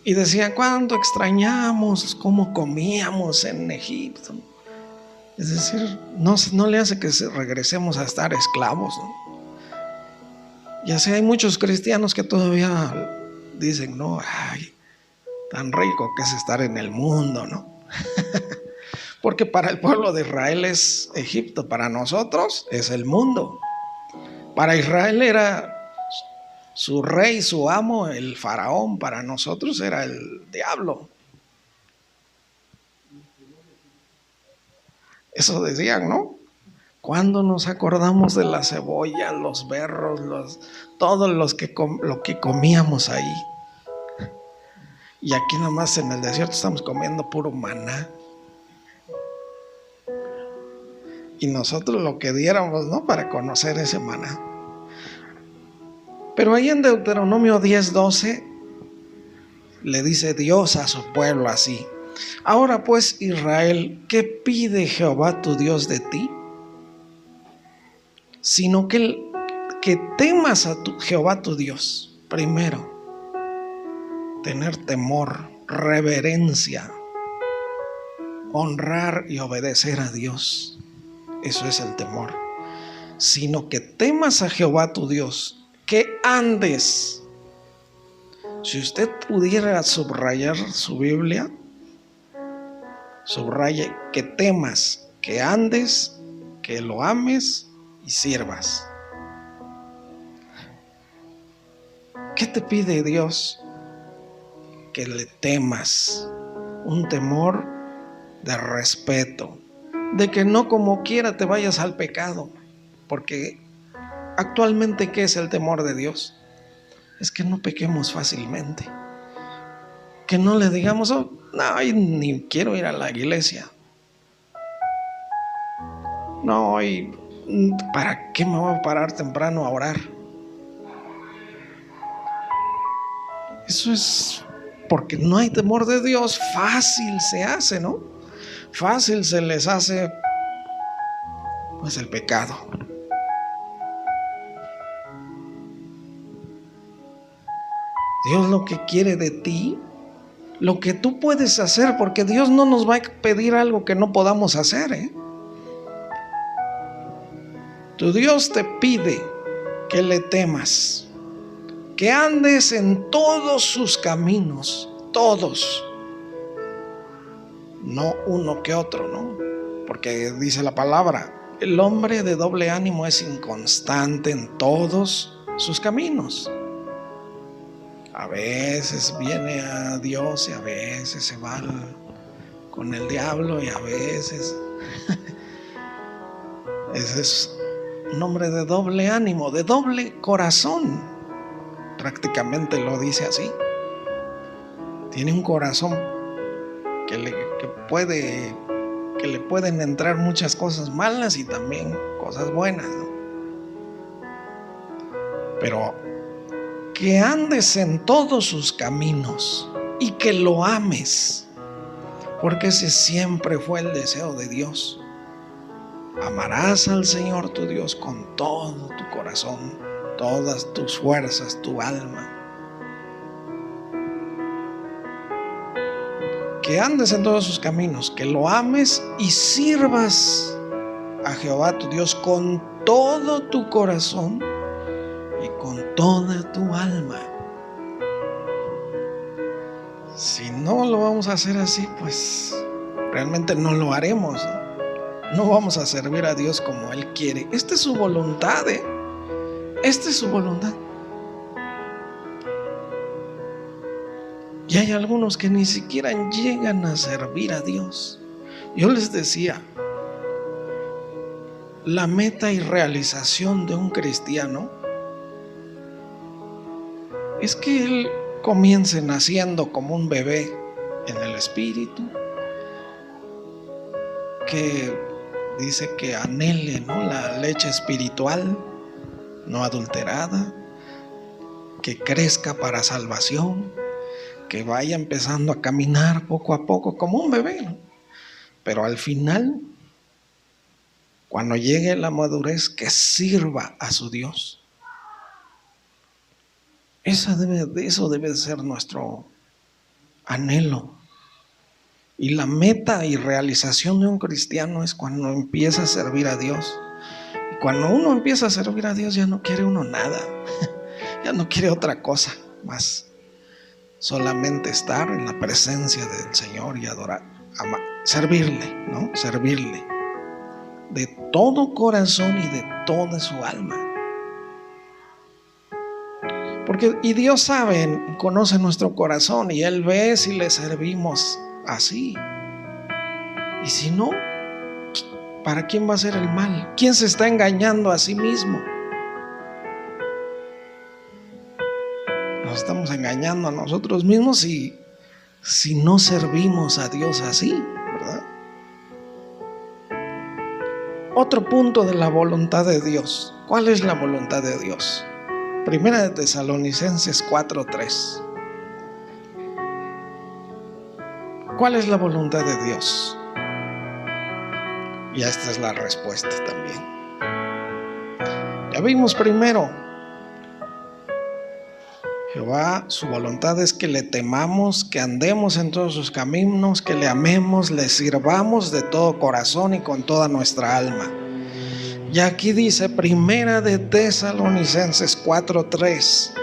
Y decían: cuánto extrañamos cómo comíamos en Egipto. Es decir, no le hace que regresemos a estar esclavos, ¿no? Y así hay muchos cristianos que todavía dicen: no, ay, tan rico que es estar en el mundo, ¿no? Porque para el pueblo de Israel es Egipto, para nosotros es el mundo. Para Israel era su rey, su amo, el faraón. Para nosotros era el diablo. Eso decían, ¿no? Cuando nos acordamos de la cebolla, los berros, todos lo que comíamos ahí. Y aquí nomás en el desierto estamos comiendo puro maná. Y nosotros lo que diéramos, ¿no?, para conocer ese maná. Pero ahí en Deuteronomio 10:12 le dice Dios a su pueblo así: ahora pues, Israel, ¿qué pide Jehová tu Dios de ti? Sino que temas a Jehová tu Dios. Primero, tener temor, reverencia, honrar y obedecer a Dios. Eso es el temor. Sino que temas a Jehová tu Dios, que andes. Si usted pudiera subrayar su Biblia, subraye: que temas, que andes, que lo ames y sirvas. ¿Qué te pide Dios? Que le temas, un temor de respeto, de que no como quiera te vayas al pecado. Porque actualmente, ¿qué es el temor de Dios? Es que no pequemos fácilmente, que no le digamos: oh, no, ni quiero ir a la iglesia, no, hoy, ¿para qué me voy a parar temprano a orar? Eso es porque no hay temor de Dios. Fácil se hace, ¿no? Fácil se les hace, pues, el pecado. Dios lo que quiere de ti, lo que tú puedes hacer, porque Dios no nos va a pedir algo que no podamos hacer, Tu Dios te pide que le temas, que andes en todos sus caminos, todos, no uno que otro, ¿no? Porque dice la palabra: el hombre de doble ánimo es inconstante en todos sus caminos. A veces viene a Dios y a veces se va con el diablo y a veces ese es un hombre de doble ánimo, de doble corazón. Prácticamente lo dice así. Tiene un corazón que le pueden entrar muchas cosas malas y también cosas buenas, ¿no? Pero que andes en todos sus caminos y que lo ames, porque ese siempre fue el deseo de Dios. Amarás al Señor tu Dios con todo tu corazón, todas tus fuerzas, tu alma. Que andes en todos sus caminos, que lo ames y sirvas a Jehová tu Dios con todo tu corazón y con toda tu alma. Si no lo vamos a hacer así, pues realmente no lo haremos, ¿no? No vamos a servir a Dios como Él quiere. Esta es su voluntad, ¿eh? Esta es su voluntad. Y hay algunos que ni siquiera llegan a servir a Dios. Yo les decía, la meta y realización de un cristiano es que él comience naciendo como un bebé en el espíritu, que dice que anhele, ¿no?, la leche espiritual no adulterada, que crezca para salvación, que vaya empezando a caminar poco a poco como un bebé, ¿no? Pero al final, cuando llegue la madurez, que sirva a su Dios. Eso debe de ser nuestro anhelo. Y la meta y realización de un cristiano es cuando empieza a servir a Dios. Y cuando uno empieza a servir a Dios, ya no quiere uno nada. Ya no quiere otra cosa más. Solamente estar en la presencia del Señor y adorar, servirle, ¿no? Servirle de todo corazón y de toda su alma. Porque y Dios sabe, conoce nuestro corazón y Él ve si le servimos así. Y si no, ¿para quién va a ser el mal? ¿Quién se está engañando a sí mismo? Nos estamos engañando a nosotros mismos si no servimos a Dios así, ¿verdad? Otro punto de la voluntad de Dios. ¿Cuál es la voluntad de Dios? Primera de Tesalonicenses 4:3. ¿Cuál es la voluntad de Dios? Y esta es la respuesta también. Ya vimos primero, Jehová, su voluntad es que le temamos, que andemos en todos sus caminos, que le amemos, le sirvamos de todo corazón y con toda nuestra alma. Y aquí dice Primera de Tesalonicenses 4:3,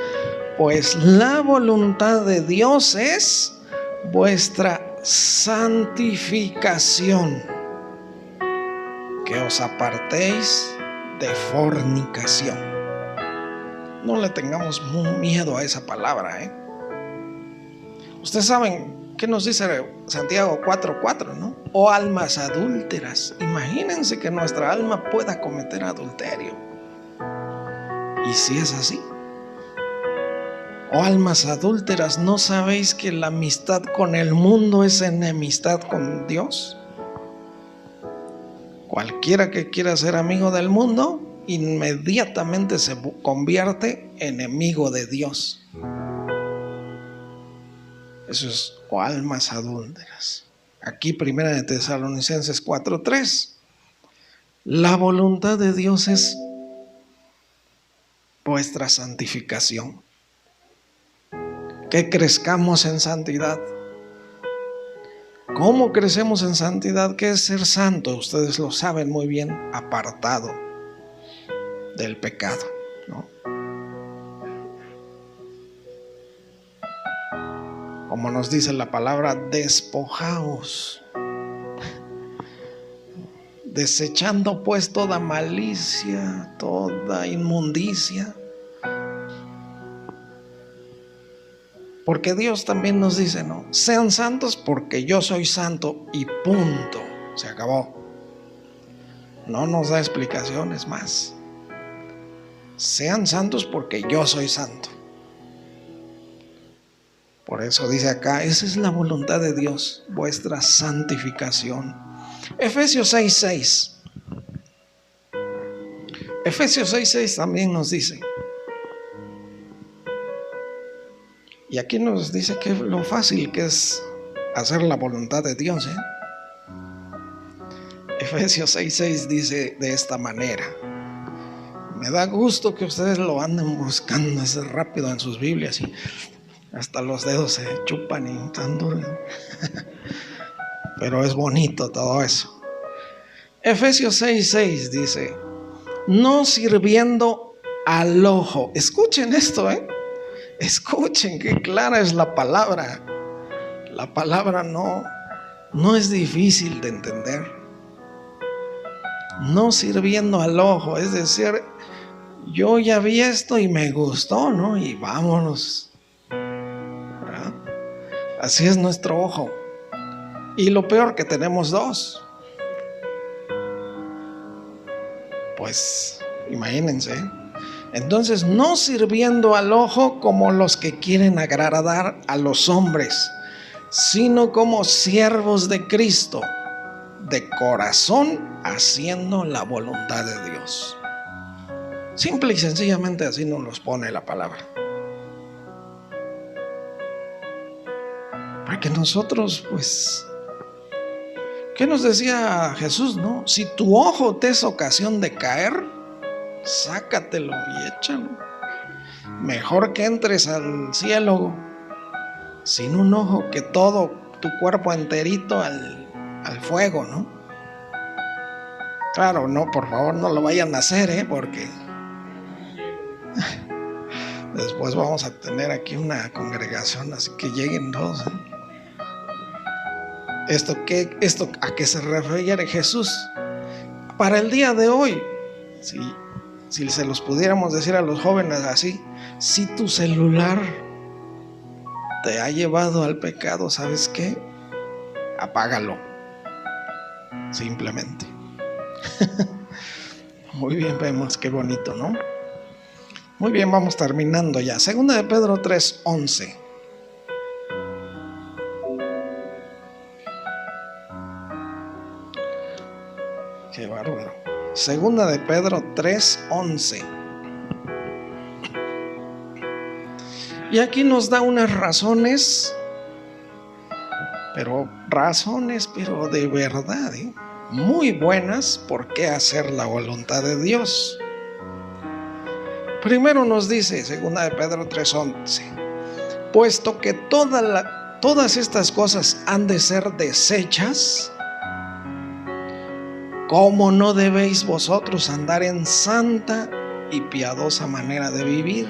pues la voluntad de Dios es vuestra santificación, que os apartéis de fornicación. No le tengamos miedo a esa palabra, ¿eh? Ustedes saben qué nos dice Santiago 4:4, ¿no? Oh almas adúlteras, imagínense que nuestra alma pueda cometer adulterio. Y si es así, oh almas adúlteras, ¿no sabéis que la amistad con el mundo es enemistad con Dios? Cualquiera que quiera ser amigo del mundo, inmediatamente se convierte en enemigo de Dios. Eso es, o almas adúlteras. Aquí Primera de Tesalonicenses 4:3. La voluntad de Dios es vuestra santificación, que crezcamos en santidad. ¿Cómo crecemos en santidad? ¿Qué es ser santo? Ustedes lo saben muy bien, apartado del pecado, ¿no? Como nos dice la palabra, despojaos, desechando pues toda malicia, toda inmundicia, Porque Dios también nos dice, ¿no? Sean santos porque yo soy santo y punto. Se acabó. No nos da explicaciones más. Sean santos porque yo soy santo. Por eso dice acá, esa es la voluntad de Dios, vuestra santificación. Efesios 6:6. Efesios 6:6 también nos dice. Y aquí nos dice que lo fácil que es hacer la voluntad de Dios, Efesios 6:6 dice de esta manera. Me da gusto que ustedes lo anden buscando así rápido en sus Biblias y hasta los dedos se chupan y tan duro. Pero es bonito todo eso. Efesios 6:6 dice, no sirviendo al ojo. Escuchen esto, escuchen qué clara es la palabra. La palabra no es difícil de entender. No sirviendo al ojo, es decir, yo ya vi esto y me gustó, ¿no? Y vámonos. ¿Verdad? Así es nuestro ojo. Y lo peor, que tenemos dos. Pues imagínense. Entonces, no sirviendo al ojo como los que quieren agradar a los hombres, sino como siervos de Cristo, de corazón, haciendo la voluntad de Dios. Simple y sencillamente así nos los pone la palabra. Para que nosotros, pues, ¿qué nos decía Jesús, no? Si tu ojo te es ocasión de caer, sácatelo y échalo. Mejor que entres al cielo sin un ojo que todo tu cuerpo enterito al fuego, ¿no? Claro, no, por favor no lo vayan a hacer, porque después vamos a tener aquí una congregación, así que lleguen todos. ¿Esto a qué se refiere Jesús? Para el día de hoy, si se los pudiéramos decir a los jóvenes así, si tu celular te ha llevado al pecado, ¿sabes qué? Apágalo. Simplemente. Muy bien, vemos qué bonito, ¿no? Muy bien, vamos terminando ya. Segunda de Pedro 3:11. Qué bárbaro. Segunda de Pedro 3:11. Y aquí nos da unas razones, pero de verdad, muy buenas por qué hacer la voluntad de Dios. Primero nos dice, segunda de Pedro 3:11, puesto que todas estas cosas han de ser deshechas, ¿cómo no debéis vosotros andar en santa y piadosa manera de vivir?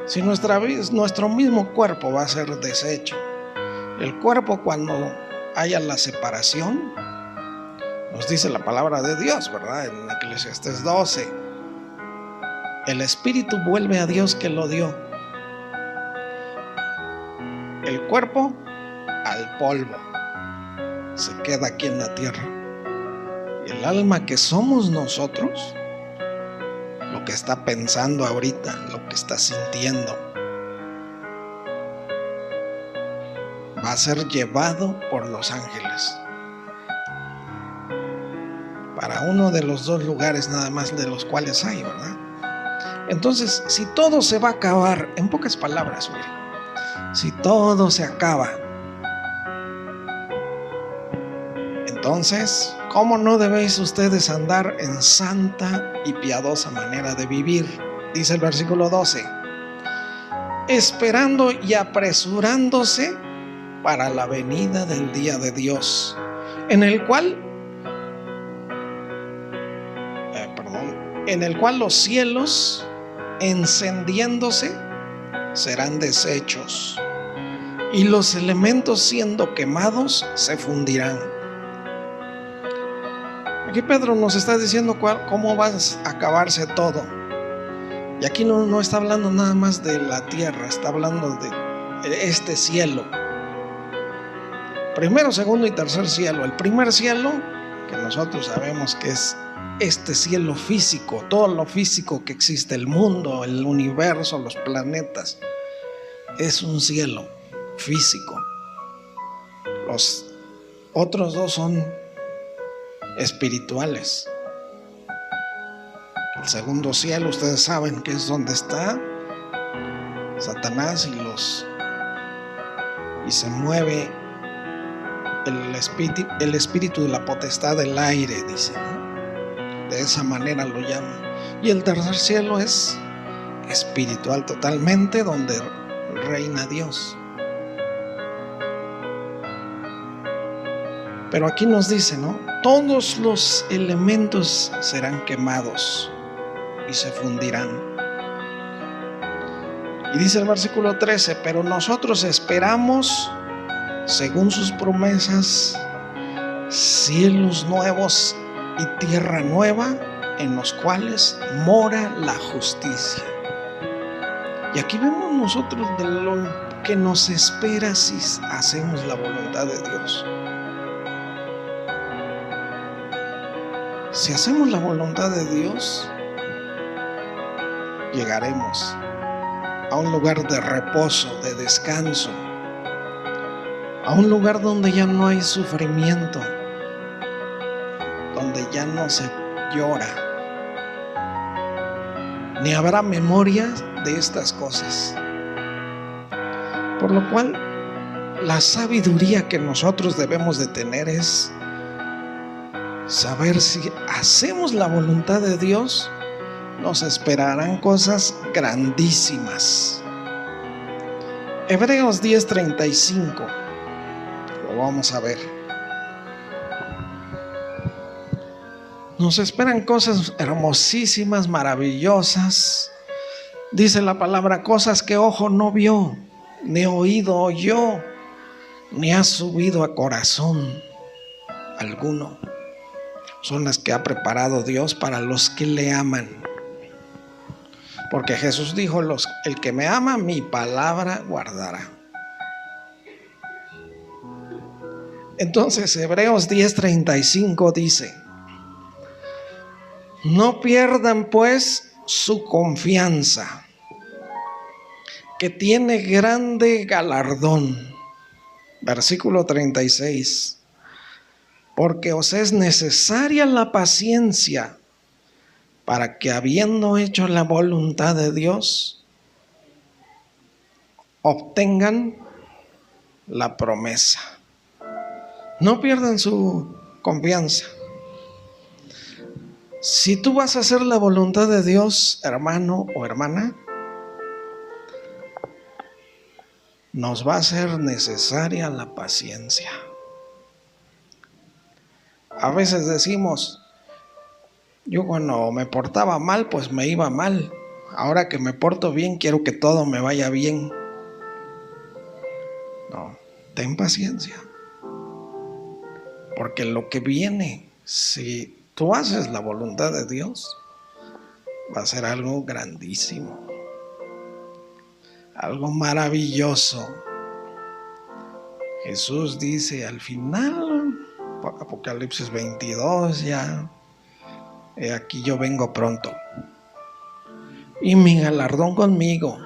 Si nuestro mismo cuerpo va a ser deshecho, el cuerpo, cuando haya la separación, nos dice la palabra de Dios, ¿verdad? En Eclesiastés 12, el espíritu vuelve a Dios que lo dio, el cuerpo al polvo, se queda aquí en la tierra, y el alma, que somos nosotros, lo que está pensando ahorita, lo que está sintiendo, va a ser llevado por los ángeles para uno de los dos lugares nada más de los cuales hay, ¿verdad? Entonces, si todo se va a acabar, en pocas palabras, si todo se acaba, entonces, ¿cómo no debéis ustedes andar en santa y piadosa manera de vivir? Dice el versículo 12, esperando y apresurándose para la venida del día de Dios, en el cual los cielos, encendiéndose, serán deshechos, y los elementos, siendo quemados, se fundirán. Aquí Pedro nos está diciendo cómo va a acabarse todo. Y aquí no está hablando nada más de la tierra, está hablando de este cielo. Primero, segundo y tercer cielo. El primer cielo, que nosotros sabemos que es este cielo físico, todo lo físico que existe, el mundo, el universo, los planetas, es un cielo físico. Los otros dos son espirituales. El segundo cielo, ustedes saben que es donde está Satanás y se mueve el espíritu de la potestad del aire, dice, ¿no? De esa manera lo llama. Y el tercer cielo es espiritual totalmente, donde reina Dios. Pero aquí nos dice, ¿no? Todos los elementos serán quemados y se fundirán. Y dice el versículo 13, pero nosotros esperamos, según sus promesas, cielos nuevos y tierra nueva, en los cuales mora la justicia. Y aquí vemos nosotros de lo que nos espera si hacemos la voluntad de Dios. Si hacemos la voluntad de Dios, llegaremos a un lugar de reposo, de descanso, a un lugar donde ya no hay sufrimiento, donde ya no se llora, ni habrá memoria de estas cosas. Por lo cual, la sabiduría que nosotros debemos de tener es saber si hacemos la voluntad de Dios, nos esperarán cosas grandísimas. Hebreos 10:35, lo vamos a ver. Nos esperan cosas hermosísimas, maravillosas. Dice la palabra, cosas que ojo no vio, ni oído oyó, ni ha subido a corazón alguno. Son las que ha preparado Dios para los que le aman. Porque Jesús dijo, el que me ama, mi palabra guardará. Entonces Hebreos 10:35 dice, no pierdan pues su confianza, que tiene grande galardón. Versículo 36. Porque os es necesaria la paciencia, para que habiendo hecho la voluntad de Dios, obtengan la promesa. No pierdan su confianza. Si tú vas a hacer la voluntad de Dios, hermano o hermana, nos va a ser necesaria la paciencia. A veces decimos, yo cuando me portaba mal, pues me iba mal. Ahora que me porto bien, quiero que todo me vaya bien. No, ten paciencia. Porque lo que viene, si tú haces la voluntad de Dios, va a ser algo grandísimo, algo maravilloso. Jesús dice al final, Apocalipsis 22, ya, he aquí yo vengo pronto, y mi galardón conmigo,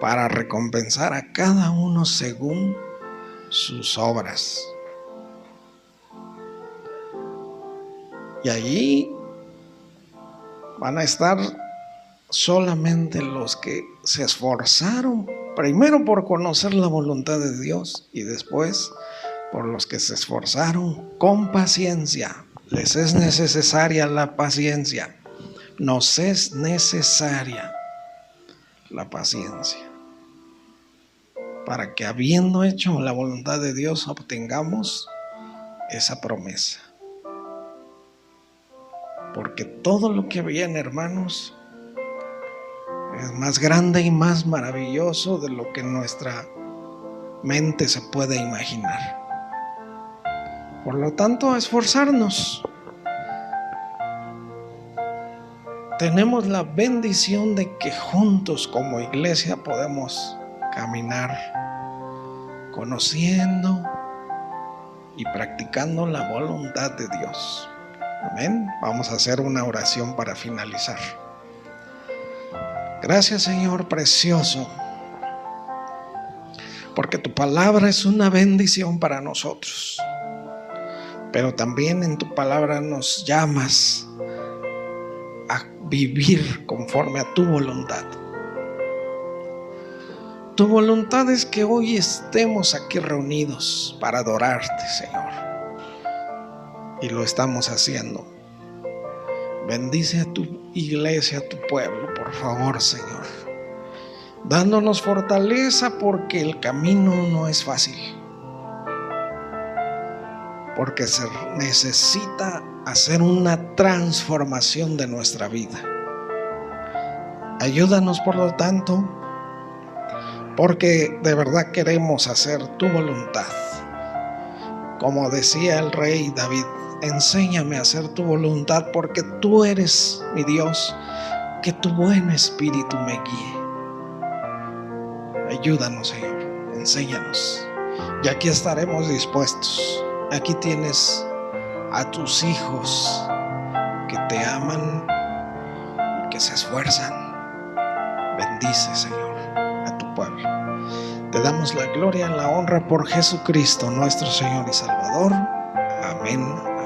para recompensar a cada uno según sus obras. Y allí van a estar solamente los que se esforzaron primero por conocer la voluntad de Dios y después por los que se esforzaron con paciencia. Les es necesaria la paciencia. Nos es necesaria la paciencia para que habiendo hecho la voluntad de Dios obtengamos esa promesa. Porque todo lo que viene, hermanos, es más grande y más maravilloso de lo que nuestra mente se puede imaginar. Por lo tanto, esforzarnos. tenemos la bendición de que juntos como iglesia podemos caminar conociendo y practicando la voluntad de Dios. Amén. Vamos a hacer una oración para finalizar. Gracias, Señor precioso, porque tu palabra es una bendición para nosotros, pero también en tu palabra nos llamas a vivir conforme a tu voluntad. Tu voluntad es que hoy estemos aquí reunidos para adorarte, Señor, y lo estamos haciendo. Bendice a tu iglesia, a tu pueblo, por favor, Señor, dándonos fortaleza, porque el camino no es fácil, porque se necesita hacer una transformación de nuestra vida. Ayúdanos, por lo tanto, porque de verdad queremos hacer tu voluntad. Como decía el rey David, enséñame a hacer tu voluntad, porque tú eres mi Dios, que tu buen espíritu me guíe. Ayúdanos, Señor, enséñanos, y aquí estaremos dispuestos. Aquí tienes a tus hijos que te aman y que se esfuerzan. Bendice, Señor, a tu pueblo. Te damos la gloria y la honra por Jesucristo, nuestro Señor y Salvador. Amén.